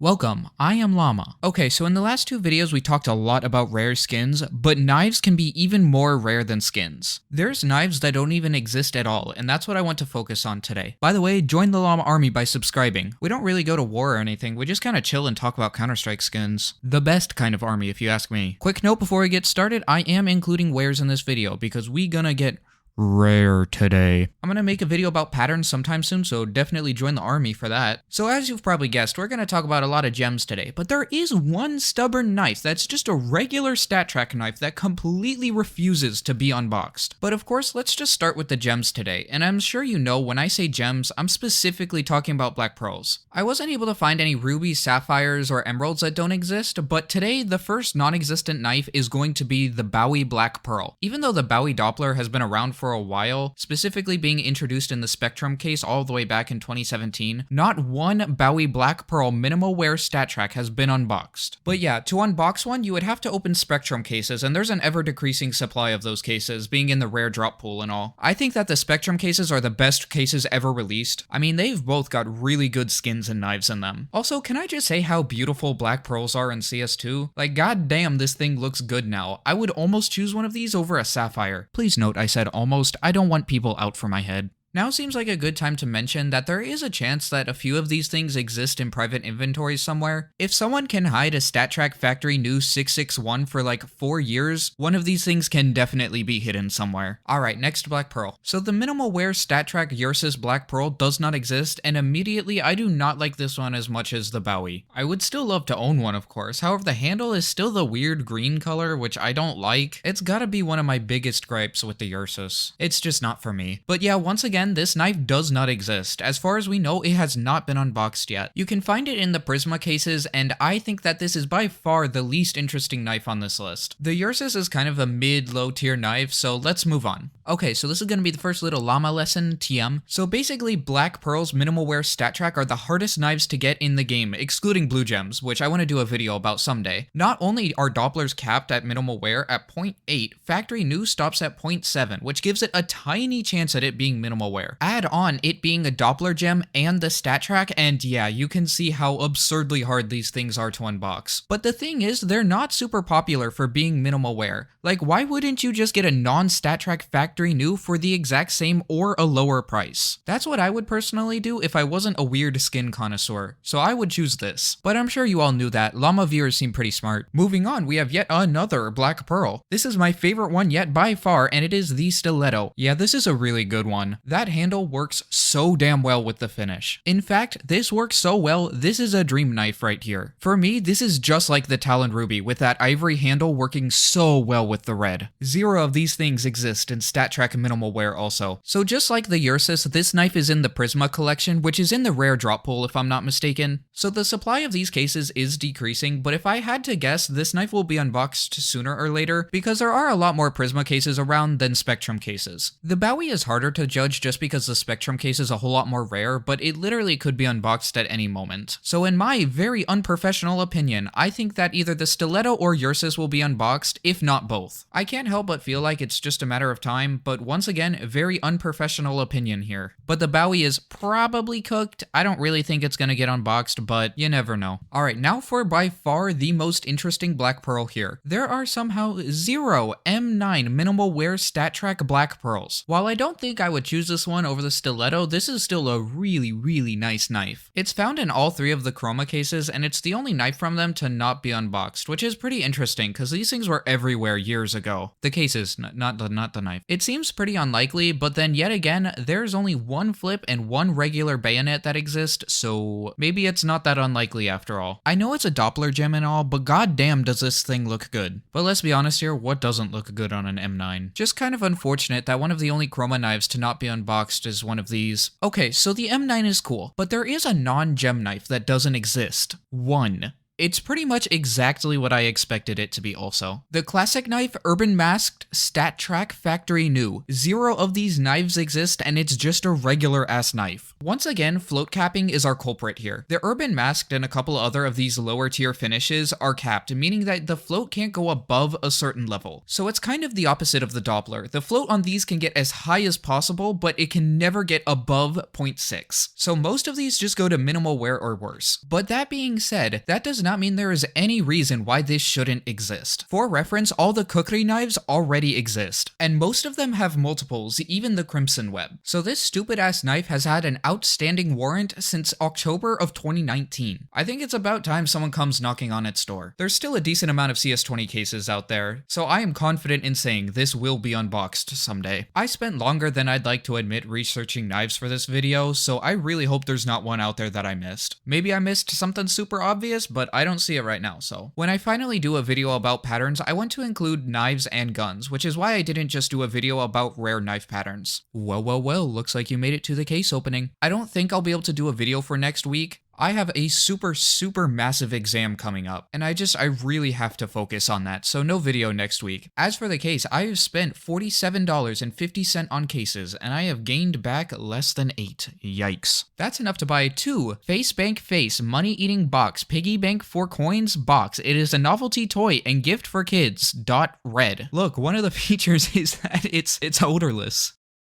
Welcome, I am Llama. Okay, so in the last two videos we talked a lot about rare skins, but knives can be even more rare than skins. There's knives that don't even exist at all, and that's what I want to focus on today. By the way, join the Llama army by subscribing. We don't really go to war or anything, we just kinda chill and talk about Counter-Strike skins. The best kind of army if you ask me. Quick note before we get started, I am including wares in this video because we gonna get rare today. I'm gonna make a video about patterns sometime soon, so definitely join the army for that. So as you've probably guessed, we're gonna talk about a lot of gems today, but there is one stubborn knife that's just a regular stat track knife that completely refuses to be unboxed. But of course, let's just start with the gems today, and I'm sure you know when I say gems, I'm specifically talking about black pearls. I wasn't able to find any rubies, sapphires, or emeralds that don't exist, but today the first non-existent knife is going to be the Bowie black pearl. Even though the Bowie Doppler has been around for a while, specifically being introduced in the Spectrum case all the way back in 2017, not one Bowie Black Pearl minimal wear stat track has been unboxed. But yeah, to unbox one, you would have to open Spectrum cases, and there's an ever-decreasing supply of those cases, being in the rare drop pool and all. I think that the Spectrum cases are the best cases ever released. I mean, they've both got really good skins and knives in them. Also, can I just say how beautiful black pearls are in CS2? Like, goddamn, this thing looks good now. I would almost choose one of these over a sapphire. Please note I said almost. I don't want people out for my head. Now seems like a good time to mention that there is a chance that a few of these things exist in private inventories somewhere. If someone can hide a StatTrak Factory New 661 for like 4 years, one of these things can definitely be hidden somewhere. Alright, next Black Pearl. So the minimal wear StatTrak Ursus Black Pearl does not exist, and immediately I do not like this one as much as the Bowie. I would still love to own one, of course, however the handle is still the weird green color, which I don't like. It's gotta be one of my biggest gripes with the Ursus. It's just not for me. But yeah, once again, this knife does not exist. As far as we know, it has not been unboxed yet. You can find it in the Prisma cases, and I think that this is by far the least interesting knife on this list. The Ursus is kind of a mid-low tier knife, so let's move on. Okay, so this is going to be the first little llama lesson, TM. So basically, Black Pearl's minimal wear stat track are the hardest knives to get in the game, excluding blue gems, which I want to do a video about someday. Not only are Dopplers capped at minimal wear at 0.8, Factory New stops at 0.7, which gives it a tiny chance at it being minimal wear. Add on it being a Doppler gem and the stat track, and yeah, you can see how absurdly hard these things are to unbox. But the thing is, they're not super popular for being minimal wear. Like, why wouldn't you just get a non-stat track Factory New for the exact same or a lower price? That's what I would personally do if I wasn't a weird skin connoisseur, so I would choose this. But I'm sure you all knew that. Llama viewers seem pretty smart. Moving on, we have yet another Black Pearl. This is my favorite one yet by far, and it is the Stiletto. Yeah, this is a really good one. That handle works so damn well with the finish. In fact, this works so well, this is a dream knife right here. For me, this is just like the Talon Ruby, with that ivory handle working so well with the red. 0 of these things exist in StatTrak minimal wear also. So just like the Ursus, this knife is in the Prisma collection, which is in the rare drop pool if I'm not mistaken. So the supply of these cases is decreasing, but if I had to guess, this knife will be unboxed sooner or later, because there are a lot more Prisma cases around than Spectrum cases. The Bowie is harder to judge just because the Spectrum case is a whole lot more rare, but it literally could be unboxed at any moment. So in my very unprofessional opinion, I think that either the Stiletto or Ursus will be unboxed, if not both. I can't help but feel like it's just a matter of time, but once again, very unprofessional opinion here. But the Bowie is probably cooked. I don't really think it's gonna get unboxed, but you never know. Alright, now for by far the most interesting Black Pearl here. There are somehow 0 M9 minimal wear stat track Black Pearls. While I don't think I would choose this one over the Stiletto, this is still a really nice knife. It's found in all 3 of the Chroma cases, and it's the only knife from them to not be unboxed, which is pretty interesting because these things were everywhere years ago. The cases, not the knife. It seems pretty unlikely, but then yet again, there's only 1 flip and 1 regular bayonet that exist, so maybe it's not that unlikely after all. I know it's a Doppler gem and all, but goddamn does this thing look good. But let's be honest here, what doesn't look good on an M9? Just kind of unfortunate that one of the only Chroma knives to not be unboxed is one of these. Okay, so the M9 is cool, but there is a non-gem knife that doesn't exist. One. It's pretty much exactly what I expected it to be also. The classic knife, urban masked, stat track, factory new. 0 of these knives exist and it's just a regular ass knife. Once again, float capping is our culprit here. The urban masked and a couple other of these lower tier finishes are capped, meaning that the float can't go above a certain level. So it's kind of the opposite of the Doppler. The float on these can get as high as possible, but it can never get above 0.6. So most of these just go to minimal wear or worse. But that being said, that does not mean there is any reason why this shouldn't exist. For reference, all the kukri knives already exist, and most of them have multiples, even the Crimson Web. So this stupid ass knife has had an outstanding warrant since October of 2019. I think it's about time someone comes knocking on its door. There's still a decent amount of CS20 cases out there, so I am confident in saying this will be unboxed someday. I spent longer than I'd like to admit researching knives for this video, so I really hope there's not one out there that I missed. Maybe I missed something super obvious, but I don't see it right now, so. When I finally do a video about patterns, I want to include knives and guns, which is why I didn't just do a video about rare knife patterns. Well, looks like you made it to the case opening. I don't think I'll be able to do a video for next week. I have a super massive exam coming up, and I really have to focus on that, so no video next week. As for the case, I have spent $47.50 on cases, and I have gained back less than 8. Yikes. That's enough to buy 2 Face Bank Face Money Eating Box Piggy Bank for Coins box. It is a novelty toy and gift for kids. .red. Look, one of the features is that it's odorless.